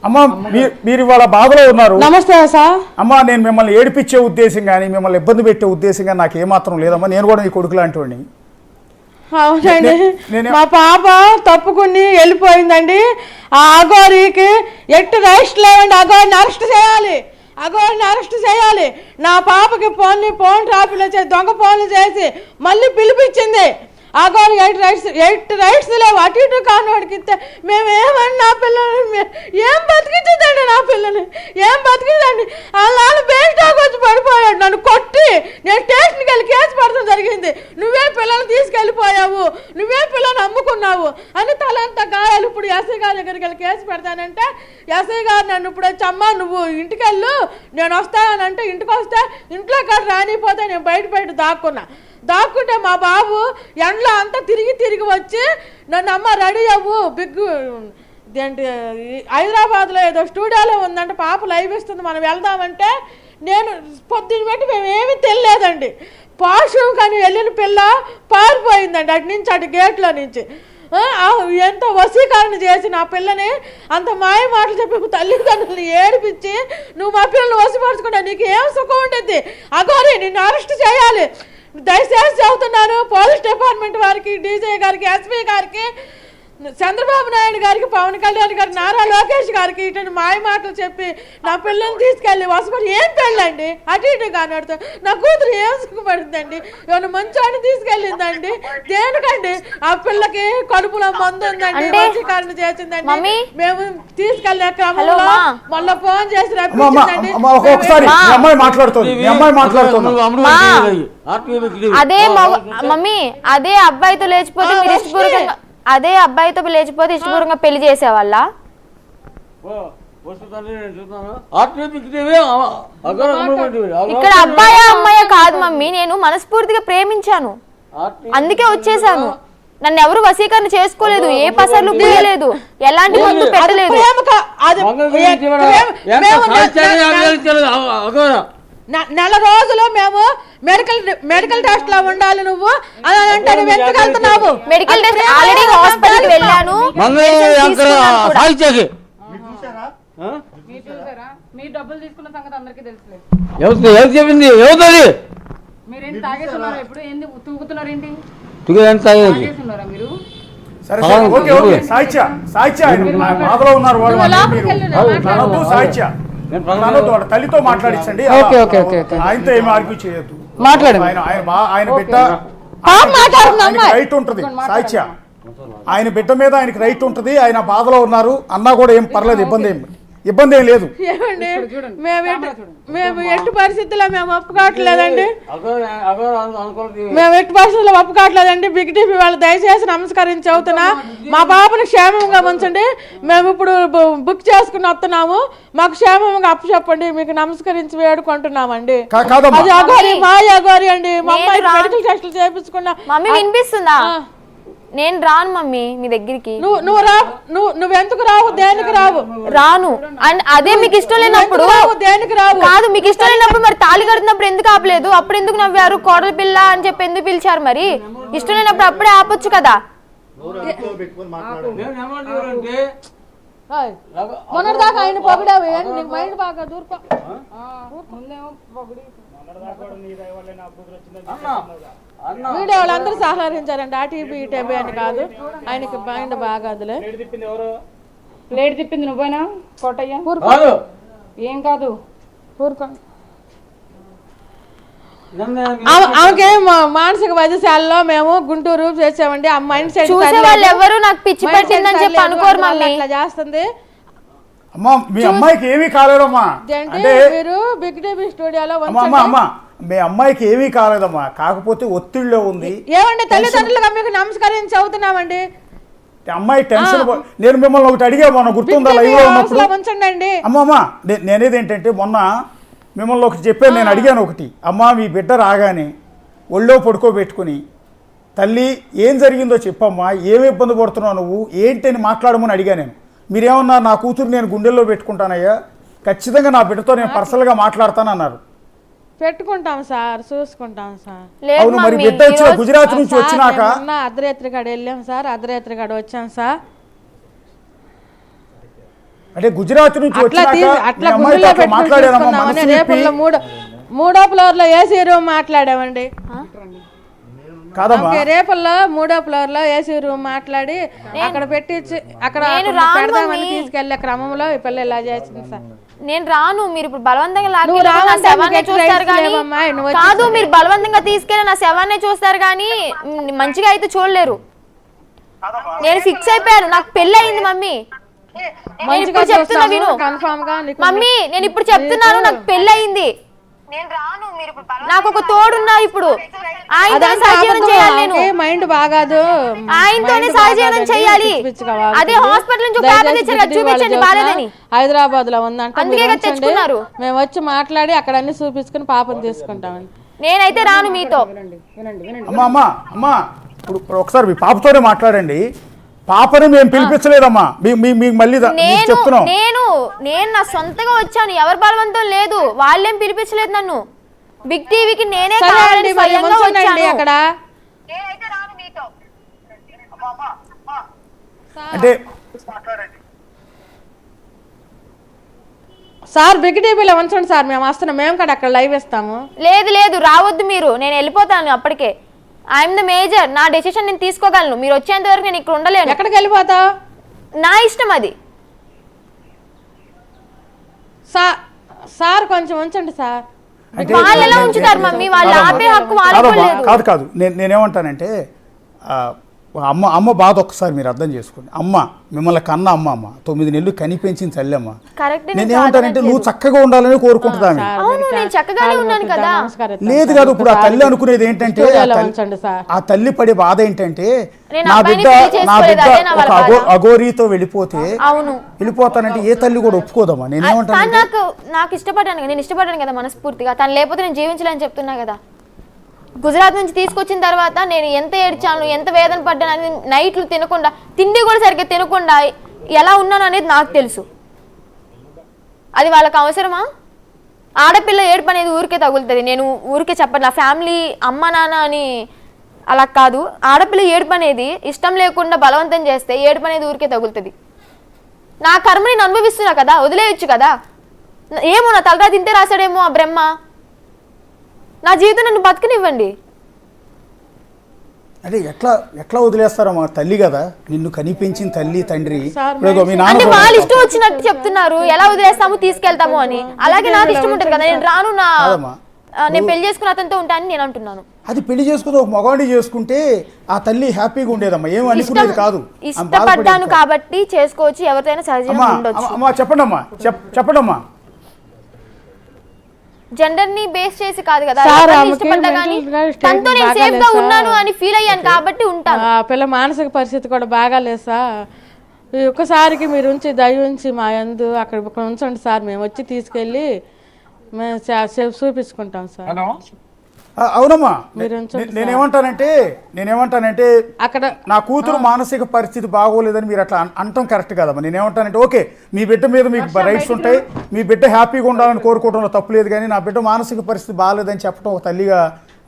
అమ్మా మీరు ఇవాళ బాధలో ఉన్నారు. నమస్తే సార్. అమ్మా నేను మిమ్మల్ని ఏడిపించే ఉద్దేశం కానీ మిమ్మల్ని ఇబ్బంది పెట్టే ఉద్దేశం కానీ నాకు ఏమాత్రం లేదమ్మా. నేను కూడా నీ కొడుకు లాంటివాడిని. అవునండి, మా పాప తప్పుకుని వెళ్ళిపోయిందండి. ఆ అఘోరికి ఎట్టు రైస్ట్ లేవండి. అఘోరిని అరెస్ట్ చేయాలి, అఘోరిని అరెస్ట్ చేయాలి. నా పాపకి ఫోన్ ట్రాఫీలో చేసి దొంగ ఫోన్లు చేసి మళ్ళీ పిలిపించింది. అఘోరి ఎయిట్ రైట్స్ లేవు. అటు ఇటు కానివాడికి ఇస్తే మేము ఏమని నా పిల్లల్ని ఏం బతికించదండి, నా పిల్లని ఏం బతికిందండి. వాళ్ళ బెంచ్ డాక్ వచ్చి పడిపోయాడు, నన్ను కొట్టి నేను స్టేషన్కి వెళ్ళి కేసు పడడం జరిగింది. నువ్వే పిల్లల్ని తీసుకెళ్ళిపోయావు, నువ్వే పిల్లల్ని అమ్ముకున్నావు అని తలంతా గాయాలు. ఇప్పుడు ఎస్ఐ గారి దగ్గరికి వెళ్ళి కేసు పెడతానంటే ఎస్ఐ గారు నన్ను ఇప్పుడు వచ్చి అమ్మ నువ్వు ఇంటికి వెళ్ళు నేను వస్తానంటే ఇంటికి వస్తే ఇంట్లో కాడ రానిపోతే నేను బయట దాక్కుంటే మా బాబు ఎండలో అంతా తిరిగి వచ్చి నన్ను అమ్మ రెడీ అవ్వు ఏంటి హైదరాబాద్లో ఏదో స్టూడియోలో ఉందంటే పాప లైవ్ ఇస్తుంది మనం వెళ్దామంటే నేను పొద్దున్న పెట్టి మేము ఏమీ తెలియలేదండి. వాష్రూమ్ కానీ వెళ్ళిన పిల్ల పారిపోయిందండి అటు నుంచి అటు గేట్లో నుంచి. ఎంతో వశీకరణ చేసి నా పిల్లని అంత మాయ మాటలు చెప్పి తల్లిదండ్రులను ఏడిపించి నువ్వు మా పిల్లల్ని వశపరచుకుంటా నీకు ఏం సుఖం ఉంటుంది. అఘోరి నిన్ను అరెస్ట్ చేయాలి. దయచేసి చెబుతున్నాను పోలీస్ డిపార్ట్మెంట్ వారికి, డీజీ గారికి, ఎస్పీ గారికి, చంద్రబాబు నాయుడు గారికి, పవన్ కళ్యాణ్ గారికి, నారా లోకేష్ గారికి ఇటు మాయ మాటలు చెప్పి నా పిల్లల్ని తీసుకెళ్ళి వసపడి ఏం పెళ్ళండి అటు ఇటు కానడుతూ నా కూతురు ఏం సుఖపడుతుందండి. ఏమైనా మంచాన్ని తీసుకెళ్ళిందండి దేనికండి? ఆ పిల్లకి కడుపులో మందు ఉందండి, వశీకరణ చేసిందండి. మేము తీసుకెళ్ళే క్రమంలో మళ్ళీ ఫోన్ చేసి రప్పించిందండి. అదే మమ్మీ అదే అబ్బాయితో లేచిపోతే మీరు ఇష్టపూర్వకంగా ఇష్టపూర్వకంగా పెళ్లి చేసేవాళ్ళ? ఇక్కడ అబ్బాయా అమ్మాయా కాదు మమ్మీ, నేను మనస్ఫూర్తిగా ప్రేమించాను అందుకే వచ్చేసాను. నన్ను ఎవరు వశీకరణ చేసుకోలేదు, ఏ పసర్లు పూయలేదు, ఎలాంటి మందు పెట్టలేదు. నెల రోజులు మేము మెడికల్ టెస్ట్ లో ఉండాలి. నువ్వు అని అంటే నువ్వు ఎందుకు వెళ్తున్నావు? మెడికల్ టెస్ట్ ఆల్రెడీ హాస్పిటల్కి వెళ్ళాను. తల్లితో మాట్లాడించండి, ఆయనతో ఏమి ఆర్గ్యూ చేయొద్దు. ఆయన బిడ్డ రైట్ ఉంటుంది సాహిత్య, ఆయన బిడ్డ మీద ఆయనకి రైట్ ఉంటుంది. ఆయన బాధలో ఉన్నారు అన్నా కూడా ఏం పర్లేదు, ఇబ్బంది ఏం లేదు. మేము ఎట్టి పరిస్థితుల్లో మేము ఒప్పుకోవట్లేదండి, మేము ఎట్టి పరిస్థితుల్లో ఒప్పుకోవట్లేదండి. బిగ్ టీవీ వాళ్ళు దయచేసి నమస్కరించి చెబుతున్నా మా బాబుని క్షేమంగా ఉంచండి. మేము ఇప్పుడు బుక్ చేసుకుని వస్తున్నాము, మాకు క్షేమంగా అప్పు చెప్పండి, మీకు నమస్కరించి వేడుకుంటున్నామండి. అది అఘోరి మాయ అఘోరి అండి. మా అమ్మాయి మెడికల్ టెస్టులు చేయించుకున్నా. మమ్మీ వినిపిస్తుందా? నేను రాను మమ్మీ మీ దగ్గరికి. నువ్వెందుకు రావు? దేనికి రావు? రాను. అండ్ అదే మీకు ఇష్టం లేనప్పుడు దేనికి రావు? కాదు మీకు ఇష్టం లేనప్పుడు మరి తాళి కడుతున్నప్పుడు ఎందుకు ఆపలేదు? అప్పుడు ఎందుకు నవ్వారు? కోడల పిల్ల అని చెప్పి ఎందుకు పిలిచారు? మరి ఇష్టం లేనప్పుడు అప్పుడే ఆపొచ్చు కదా. మొన్నటిదాకా ఆయన పొగిడావు, నీకు మైండ్ బాగా దూర్పా. వీడియో వాళ్ళందరూ సహకరించారండి, ఆటీబీ ఈటీబీ అని కాదు, ఆయనకి మైండ్ బాగా. అదిలే ప్లేట్ తిప్పింది నువ్వేనా కోటయ్య? ఏం కాదు ఆమెకి మానసిక వైద్యశాలలో మేము గుంటూరు చేసామండి. ఆ మైండ్ సెట్ ఎవరు నాకు పిచ్చి పట్టిందని చెప్పి అనుకోరు మమ్మీ. అట్లా చేస్తుంది. అమ్మా మీ అమ్మాయికి ఏమీ కాలేదమ్మా, మీరు బిగ్ టీవీ స్టూడియోలో మీ అమ్మాయికి ఏమీ కాలేదమ్మా, కాకపోతే ఒత్తిడిలో ఉంది. ఏమండి తల్లిదండ్రులుగా మీకు నమస్కరించి చదువుతున్నామండి. అమ్మాయి టెన్షన్. నేను మిమ్మల్ని ఒకటి అడిగా మొన్న గుర్తుందా లైవ్ లో ఉన్నప్పుడు? అమ్మమ్మా నేనేది ఏంటంటే మొన్న మిమ్మల్ని ఒకటి చెప్పాను, నేను అడిగాను ఒకటి. అమ్మా మీ బిడ్డ రాగానే ఒళ్ళో పడుకోబెట్టుకుని తల్లి ఏం జరిగిందో చెప్పమ్మా, ఏమి ఇబ్బంది పడుతున్నావు నువ్వు ఏంటని మాట్లాడమని అడిగా. నేను మీరేమన్నారు? నా కూతురు నేను గుండెల్లో పెట్టుకుంటానయ్యా, ఖచ్చితంగా నా బిడ్డతో నేను పర్సనల్గా మాట్లాడతానన్నారు. పెట్టుకుంటాం సార్, చూసుకుంటాం సార్. అవును మరి బిడ్డ వచ్చిన గుజరాత్ నుంచి వచ్చినాక అర్ధరాత్రి కాడ వెళ్ళాం సార్, అర్ధరాత్రి కాడ వచ్చాం సార్. అంటే గుజరాత్ నుంచి అట్లా వచ్చినాక అట్లా మీ అమ్మాయితో గుండెల్లో అట్లా మాట్లాడారమ్మా, పెట్టుకున్నామని మనసు విప్పి. రేపుల్లో మూడో ఫ్లోర్ లో ఏసీ రూమ్ మాట్లాడామండి. కాదమ్మా ఓకే, రేపల్లో 3వ ఫ్లోర్ లో ఏసీ రూమ్ మాట్లాడి అక్కడ పెట్టించి అక్కడ పెడదామని తీసుకెళ్లే క్రమంలో ఈ పిల్ల ఇలా చేసింది సార్. నేను రాను, మీరు ఇప్పుడు బలవంతంగా నువ్వు లాక్కెళ్ళి నా రావంటే శవాన్ని నీకు చూస్తారు రైట్స్ కానీ లేవమ్మా, నువ్వు కాదు, మీరు బలవంతంగా తీసుకెళ్ళి నా శవాన్ని చూస్తారు కానీ మంచిగా అయితే చూడలేరు. నేను ఫిక్స్ అయిపోయాను, నాకు పెళ్లి అయింది మమ్మీ. నేను ఇప్పుడు చెప్తున్నా విను కన్ఫర్మ్ గా నీకు మమ్మీ, నేను ఇప్పుడు చెప్తున్నాను, నాకు పెళ్లి అయింది. నాకు ఒక తోడున్నారు ఇప్పుడు, ఆయనతోనే సహజీవనం చేయాలి. నేను మైండ్ బాగాదు, ఆయనతోనే సహజీవనం చేయాలి. అదే హాస్పిటల్ నుంచి పేపర్ తెచ్చారు కదా, చూపించండి బాలేదని. హైదరాబాద్ లో ఉందంటే అందుకే మీరు కదా తెచ్చుకున్నారు. మేము వచ్చి మాట్లాడి అక్కడ అన్ని చూపించుకుని పాపం తీసుకుంటామని. నేనైతే రాను మీతో. అమ్మా ఇప్పుడు ఒకసారి మీ పాపతోనే మాట్లాడండి. పాపని మేము పిలిపించలేదమ్మా, మీకు మళ్ళీ చెప్తున్నాం. నేను నా సొంతగా వచ్చాను, ఎవరి బలవంతం లేదు, వాళ్ళేం పిలిపించలేదు నన్ను. బిగ్ టీవీకి నేనే కావాలని స్వయంగా వచ్చాను. అక్కడ అంటే సార్ బిగ్ టీవీలో ఉంచండి సార్, మేము వస్తున్నాం, మేము కూడా అక్కడ లైవ్ ఇస్తాము. లేదు రావద్దు మీరు, నేను వెళ్ళిపోతాను అప్పటికే. ఐఎమ్ ద మేజర్, నా డెసిషన్ నేను తీసుకోగలను. మీరు వచ్చేంత వరకు నేను ఇక్కడ ఉండలేను. ఎక్కడికి వెళ్ళిపోతావు? నా ఇష్టం అది. సార్ కొంచెం ఉంచండి సార్. వాళ్ళు ఎలా ఉంచుతారు మమ్మీ, వాళ్ళు ఆపే హక్కు వాళ్ళకు లేదు. కాదు నేనేమంటానంటే అమ్మ బాధ ఒక్కసారి మీరు అర్థం చేసుకోండి. అమ్మ మిమ్మల్ని కన్న అమ్మ 9 నెలలు కని పెంచిన తల్లి అమ్మ. నేనేమంటానంటే నువ్వు చక్కగా ఉండాలని కోరుకుంటుందా? లేదు కాదు, ఇప్పుడు ఆ తల్లి అనుకునేది ఏంటంటే, ఆ తల్లి పడే బాధ ఏంటంటే నా బిడ్డ ఒక అఘోరీతో వెళ్ళిపోతానంటే ఏ తల్లి కూడా ఒప్పుకోదమ్మా. నేనేమంటాను, నాకు నేను ఇష్టపడ్డాను కదా మనస్ఫూర్తిగా. తను లేకపోతే నేను జీవించలేని చెప్తున్నా కదా. గుజరాత్ నుంచి తీసుకొచ్చిన తర్వాత నేను ఎంత ఏడ్చాను, ఎంత వేదన పడ్డాను అనేది, నైట్లు తినకుండా, తిండి కూడా సరిగ్గా తినకుండా ఎలా ఉన్నాను అనేది నాకు తెలుసు. అది వాళ్ళకి అవసరమా? ఆడపిల్ల ఏడుపు అనేది ఊరికే తగులుతుంది. నేను ఊరికే చెప్పను, నా ఫ్యామిలీ అమ్మ నాన్న అని అలా కాదు. ఆడపిల్ల ఏడుపు అనేది ఇష్టం లేకుండా బలవంతం చేస్తే ఏడుపు అనేది ఊరికే తగులుతుంది. నా కర్మ నేను అనుభవిస్తున్నా కదా, వదిలేయచ్చు కదా. ఏమో నా తలరా తింటే రాశాడేమో ఆ బ్రహ్మ. నా జీవితం నన్ను బతకనివ్వండి. అంటే ఎట్లా వదిలేస్తారమ్మా? తల్లి కదా, నిన్ను కనిపించిన తల్లి తండ్రి. అంటే వాళ్ళు ఇష్టం వచ్చినట్టు చెప్తున్నారు, ఎలా వదిలేస్తాము తీసుకెళ్తాము అని. అలాగే నాకు ఇష్టం ఉంటుంది కదా, నేను రాను, నేను పెళ్లి చేసుకున్న అతనితో ఉంటానని నేను అంటున్నాను. అది పెళ్లి చేసుకుని ఒక మగవాడిని చేసుకుంటే ఆ తల్లి హ్యాపీగా ఉండేదమ్మా, ఏం అనుకునేది కాదు. ఇష్టపడ్డాను కాబట్టి చేసుకోవచ్చు, ఎవరితోనైనా సహజంగా ఉండొచ్చు. చెప్పండమ్మా. జెండర్ ని బేస్ చేసి కాదు కదా, ఇష్టపడ్డా కానీ తనతో నేను సేఫ్ గా ఉన్నాను అని ఫీల్ అయ్యాను కాబట్టి ఉంటాను. పిల్ల మానసిక పరిస్థితి కూడా బాగాలేదు సార్. ఒక్కసారికి మీరు ఉంచి దయ ఉంచి మా యందు అక్కడ ఉంచండి సార్, మేము వచ్చి తీసుకెళ్ళి మేము చూపించుకుంటాం సార్. అవునమ్మా, నేనేమంటానంటే అక్కడ నా కూతురు మానసిక పరిస్థితి బాగోలేదని మీరు అట్లా అంటాం కరెక్ట్ కదమ్మా. నేనేమంటానంటే ఓకే, మీ బిడ్డ మీద మీకు రైట్స్ ఉంటాయి, మీ బిడ్డ హ్యాపీగా ఉండాలని కోరుకోవడంలో తప్పులేదు. కానీ నా బిడ్డ మానసిక పరిస్థితి బాగాలేదని చెప్పడం ఒక తల్లిగా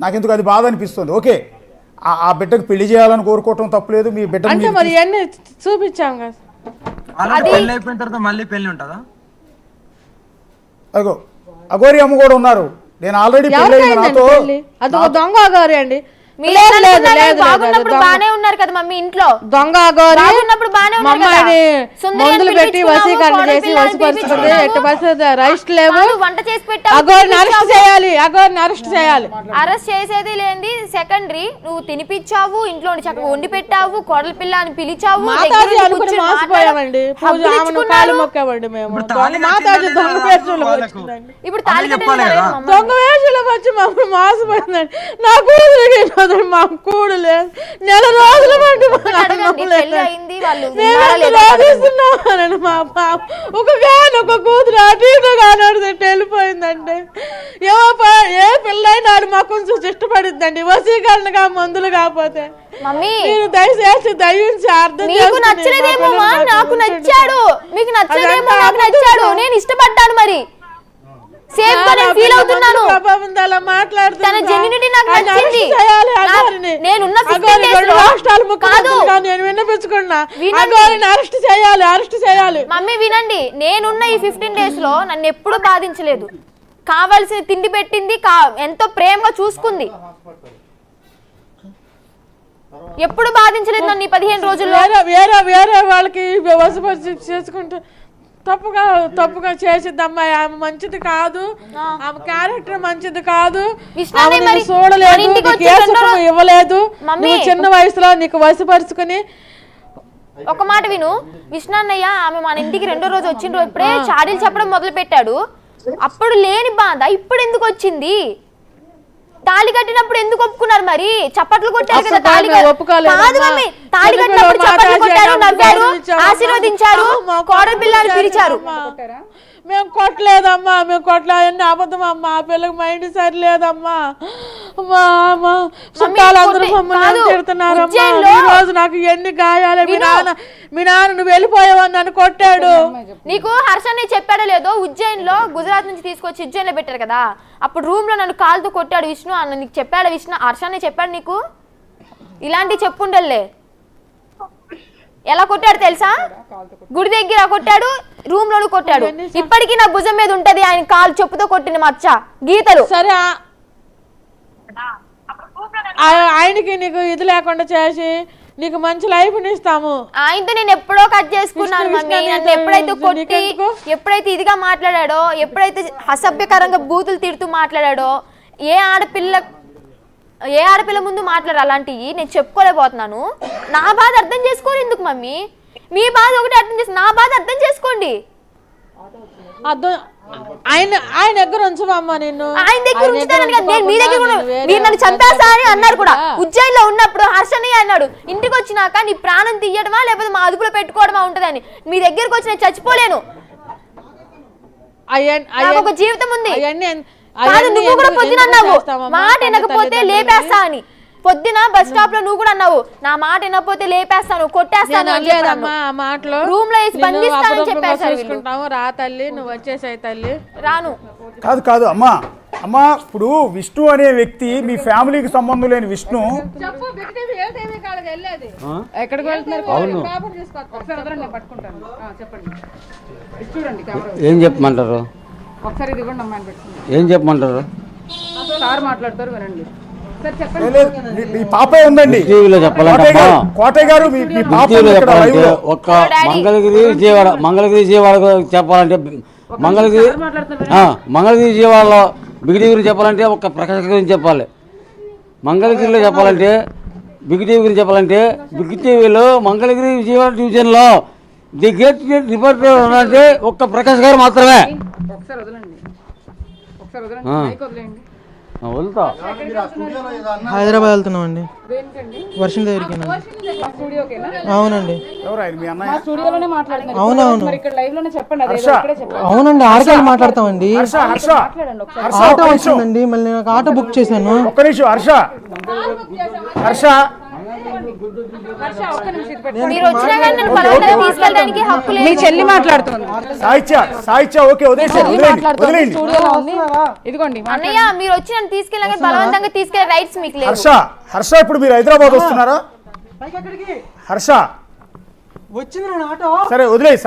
నాకెందుకు అది బాధ అనిపిస్తుంది. ఓకే, ఆ బిడ్డకు పెళ్లి చేయాలని కోరుకోవటం తప్పులేదు. మీ బిడ్డ మరి అన్ని చూపించాం కదా, అగో అఘోరి అమ్మ కూడా ఉన్నారు. నేను ఆల్రెడీ దొంగ అఘోరి అండి. బాగున్నప్పుడు బానే ఉన్నారు కదా మమ్మీ, ఇంట్లో దొంగ బాగున్నప్పుడు బానే ఉన్నారు కదా. మందులు పెట్టి వసీకరణ చేసి వసిపరుచుకుంది. ఎట్టి పరిస్థితి రైట్ లేవు. వంట చేసి పెట్టావు, అఘోరిని అరెస్ట్ చేయాలి. అరెస్ట్ చేసేది లేని సెకండరీ. నువ్వు తినిపించావు, ఇంట్లో చక్కగా వండి పెట్టావు, కోడల పిల్ల అని పిలిచావు. మోసపోయామండి, కాలు మొక్కామండి మేము. మాతాజీ దొంగ వేషంలో వచ్చిందండి. ఇప్పుడు తాళి కట్టారు, దొంగ వేషంలోకి వచ్చి మమ్మల్ని మోసపోయిందండి. నా కూతురు మా కూడు లేదు, నెల రోజుల పాటు మా పాప ఒక కూతురు అటు ఇటు కానడుతుంటే వెళ్ళిపోయిందండి. ఏ పిల్లైనా మా కొంచెం ఇష్టపడిద్దండి, వసీకరణగా మందులు కాకపోతే. మీరు దయచేసి దయించి అర్థం మీకు నచ్చలేదేమో, నాకు నచ్చాడు, మీకు నచ్చలేదేమో, నాకు నచ్చాడు, నేను ఇష్టపడ్డాను. మరి సేఫ్ గా నేను ఫీల్ అవుతున్నాను. అలా మాట్లాడుతున్నా. తన జెన్యూనిటీ నాకు ఆయన నచ్చింది. అరెస్ట్ చేయాలి అగోరిని. నేనున్న అగోరి 2 రాష్ట్రాలు ముఖ్యమంత్రిగా నేను విన్నపించుకున్నా. అగోరిని అరెస్ట్ చేయాలి. మమ్మీ వినండి, నేనున్న ఈ 15 days లో నన్ను ఎప్పుడు బాధించలేదు. కావాల్సిన తిండి పెట్టింది, ఎంతో ప్రేమగా చూసుకుంది. ఎప్పుడు బాధించలేదు నన్ను ఈ 15 రోజుల్లో. వేరే వాళ్ళకి వసపరిచి చేసుకుంటే తప్పుగా చేసిద్దమ్మా. ఆమె మంచిది కాదు, ఆమె క్యారెక్టర్ మంచిది కాదు. చూడలేదు, ఇవ్వలేదు. నువ్వు చిన్న వయసులో నీకు వసపరుచుకుని. ఒక మాట విను, విష్ణన్నయ్య ఆమె మన ఇంటికి 2వ రోజు వచ్చిన రోజు ఇప్పుడే చాడీలు చెప్పడం మొదలు పెట్టాడు. అప్పుడు లేని బాధ ఇప్పుడు ఎందుకు వచ్చింది? తాళి కట్టినప్పుడు ఎందుకు ఒప్పుకున్నారు? మరి చప్పట్లు కొట్టారు కదా. తాళి కట్టినప్పుడు చప్పట్లు కొట్టారు, నవ్వారు, ఆశీర్వదించారు, కోడలి పిల్లని పిలిచారు. మేము కొట్టలేదమ్మా, మేము కొట్టలేదన్నీ అబద్ధమమ్మా. ఆ పిల్లకి మైండ్ సరిలేదమ్మా. చుట్టాలందరూ మమ్మల్ని తిడుతున్నారమ్మా. ఈ రోజు నాకు ఎన్ని గాయాలే. మీ నాన్న నువ్వు వెళ్ళిపోయావని నన్ను కొట్టాడు. నీకు హర్షని చెప్పాడో లేదో, ఉజ్జయిన్లో గుజరాత్ నుంచి తీసుకొచ్చి ఉజ్జయిన్లో పెట్టారు కదా, అప్పుడు రూమ్ లో నన్ను కాలుతో కొట్టాడు విష్ణు అన్న. నీకు చెప్పాడు విష్ణు? హర్షని చెప్పాడు నీకు? ఇలాంటివి చెప్పుండలే. ఎలా కొట్టాడు తెలుసా? గుడి దగ్గర కొట్టాడు, రూమ్ లోను కొట్టాడు. ఇప్పటికీ నా భుజం మీద ఉంటది ఆయన కాలు చెప్పుతో కొట్టిన మచ్చ, గీతలు. సరే, ఆయనకి నీకు ఇది లేకుండా చేసి నీకు మంచి లైఫ్ ఇస్తాము. ఆయనతో నేను ఎప్పుడో కట్ చేసుకున్నాను మమ్మీ. నన్ను ఎప్పుడైతే కొట్టి, ఎప్పుడైతే ఇదిగా మాట్లాడాడో, ఎప్పుడైతే అసభ్యకరంగా బూతులు తిడుతూ మాట్లాడాడో, ఏ ఆడపిల్ల ముందు మాట్లాడారు అలాంటివి నేను చెప్పుకోలేకపోతున్నాను. నా బాధ అర్థం చేసుకోరు ఎందుకు మమ్మీ? మీ బాధ ఒకటి అర్థం చేసి నా బాధ అర్థం చేసుకోండి. ఆయన దగ్గర ఉంచమమ్మా. నిన్ను ఆయన దగ్గర ఉంచుతానని కదా, నేను మీ దగ్గర మీరు నన్ను చంపేస్తా అని అన్నారు కూడా. ఉజ్జయిన్లో ఉన్నప్పుడు హర్షని అన్నాడు, ఇంటికి వచ్చినాక నీ ప్రాణం తీయడమా లేకపోతే మా అదుపులో పెట్టుకోవడమా ఉంటదని. మీ దగ్గరకు వచ్చి నేను చచ్చిపోలేను, నాకు ఒక జీవితం ఉంది. కాదు, నువ్వు కూడా పొద్దున అన్నావు మాట వినకపోతే లేపేస్తా అని. పొద్దున బస్ స్టాప్ లో నువ్వు కూడా అన్నావు, నా మాట వినకపోతే లేపేస్తాను, కొట్టేస్తాను. రూమ్ లో వేసి బంధిస్తానని చెప్పేసారు. రా తల్లి, నువ్వు వచ్చేసాయి తల్లి. రాను. కాదు అమ్మా. ఇప్పుడు విష్ణు అనే వ్యక్తి మీ ఫ్యామిలీకి సంబంధం లేని విష్ణు ఎక్కడికి వెళ్తున్నారు? ఏం చెప్పమంటారు? ఒకసారి ఇది కూడా అమ్మాయిని పెట్టుకుంటారు. ఏం చెప్పమంటారు? సార్ మాట్లాడతారు, వినండి. మీ పాపే ఉందండి కోటయ్య గారు. ఒక్క మంగళగిరి విజయవాడ చెప్పాలంటే మంగళగిరి విజయవాడలో బిగ్ టీవీ గురించి చెప్పాలంటే ఒక ప్రకాశ్ గురించి చెప్పాలి. మంగళగిరిలో చెప్పాలంటే బిగ్ టీవీ గురించి చెప్పాలంటే బిగ్ టీవీలో మంగళగిరి విజయవాడ డివిజన్లో ది గ్రేట్ రిపోర్టర్ అంటే ఒక్క ప్రకాశ్ గారు మాత్రమే. ఒకసారి వదిలేండి. వదులుతా. హైదరాబాద్ వెళ్తున్నాం అండి, వర్షం దగ్గరికి. అవునండి. అవునండి, ఆర్కేలు మాట్లాడతామండి. ఆటో వచ్చిందండి, మళ్ళీ నాకు ఆటో బుక్ చేశాను. ఒక్క నిమిషం హర్ష. మీ చెల్లి మాట్లాడుతుంది. సాహిత్య ఓకే, వదిలేండి. ఇదిగోండి అన్నయ్య, మీరు వచ్చి నన్ను తీసుకెళ్ళాక బలవంతంగా తీసుకెళ్ళే రైట్స్ మీకు లేవు. హర్ష ఇప్పుడు మీరు హైదరాబాద్ వస్తున్నారా? హర్ష వచ్చింది ఆటో. సరే వదిలేయి.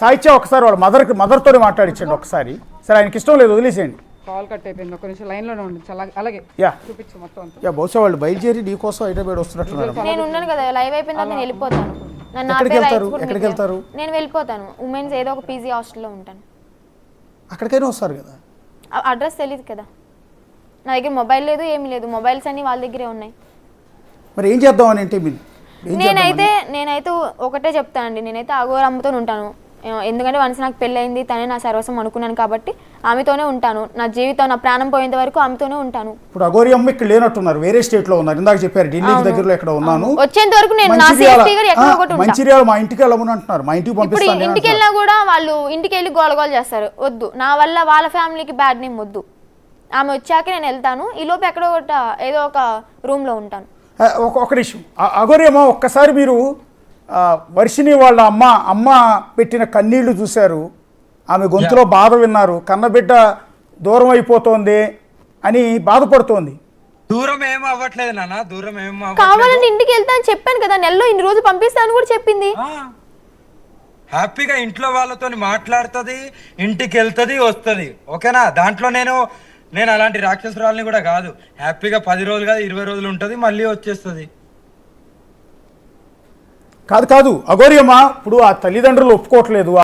సాహిత్య ఒకసారి వాళ్ళ మదర్తోనే మాట్లాడించండి ఒకసారి. సరే, ఆయనకి ఇష్టం లేదు, వదిలేసేయండి. కాల్ కట్ అయిపోయింది, ఒక నిమిషం లైన్ లోనే ఉంది. అలాగే చూపించు మొత్తం అంతా. బహుశా వాళ్ళు బయలుదేరి నీకోసం హైదరాబాద్ వస్తున్నట్టున్నారు. నేను ఉన్నాను కదా, లైవ్ అయిపోయిందా నేను వెళ్ళిపోతాను. ఎక్కడికి వెళ్తారు? నేను వెళ్ళిపోతాను. ఉమెన్స్ ఏదో ఒక పీజీ హాస్టల్లో ఉంటాను. అక్కడికైనా వస్తారు కదా? అడ్రస్ తెలియదు కదా, నా దగ్గర మొబైల్ లేదు, ఏమీ లేదు. మొబైల్స్ అన్ని వాళ్ళ దగ్గరే ఉన్నాయి. మరి ఏం చేద్దామని అంటే నేనైతే ఒకటే చెప్తానండి, నేనైతే అఘోర అమ్మతో ఉంటాను. ఎందుకంటే వన్స్ నాకు పెళ్ళయింది, తనే నా సర్వస్వం అనుకున్నాను కాబట్టి ఆమెతోనే ఉంటాను. నా జీవితం, నా ప్రాణం పోయేంత వరకు ఆమెతోనే ఉంటాను. ఇప్పుడు అఘోరి అమ్మ ఇక్కడ లేనట్టున్నారు, వేరే స్టేట్ లో ఉన్నారు. ఇందాక చెప్పారు ఢిల్లీ దగ్గరలో ఎక్కడ ఉన్నాను, వచ్చేంత వరకు నేను నా సేఫ్టీగా ఎక్కడో ఒకటి ఉంటాను. మంచిర్యాల మా ఇంటికి వెళ్ళమని అంటున్నారు. మా ఇంటికి పంపిస్తాను. ఇప్పుడు ఇంటికి వెళ్ళినా కూడా వాళ్ళు ఇంటికి వెళ్ళి గోలగోలు చేస్తారు. వద్దు, నా వల్ల వాళ్ళ ఫ్యామిలీకి బ్యాడ్ నేమ్ వద్దు. ఆమె వచ్చాక నేను వెళ్తాను. ఈ లోపు ఎక్కడో ఒకటి ఏదో ఒక రూమ్ లో ఉంటాను. ఒక నిమిషం అఘోరి అమ్మ, ఒక్కసారి మీరు వర్షిని వాళ్ళ అమ్మ పెట్టిన కన్నీళ్లు చూశారు, ఆమె గొంతులో బాధ విన్నారు. కన్నబిడ్డ దూరం అయిపోతోంది అని బాధపడుతోంది. దూరం ఏం అవ్వట్లేదు నాన్న, దూరం ఏం కావాలంటే ఇంటికి వెళ్తా అని చెప్పాను కదా, నెలలో ఇన్ని రోజులు పంపిస్తాను కూడా చెప్పింది. హ్యాపీగా ఇంట్లో వాళ్ళతో మాట్లాడుతుంది, ఇంటికి వెళ్తుంది, వస్తుంది. ఓకేనా? దాంట్లో నేను అలాంటి రాక్షసురాలని కూడా కాదు. హ్యాపీగా 10 రోజులు కాదు 20 రోజులు ఉంటుంది, మళ్ళీ వచ్చేస్తుంది. కాదు అగోరియమ్మ, ఇప్పుడు ఆ తల్లిదండ్రులు ఒప్పుకోవట్లేదు.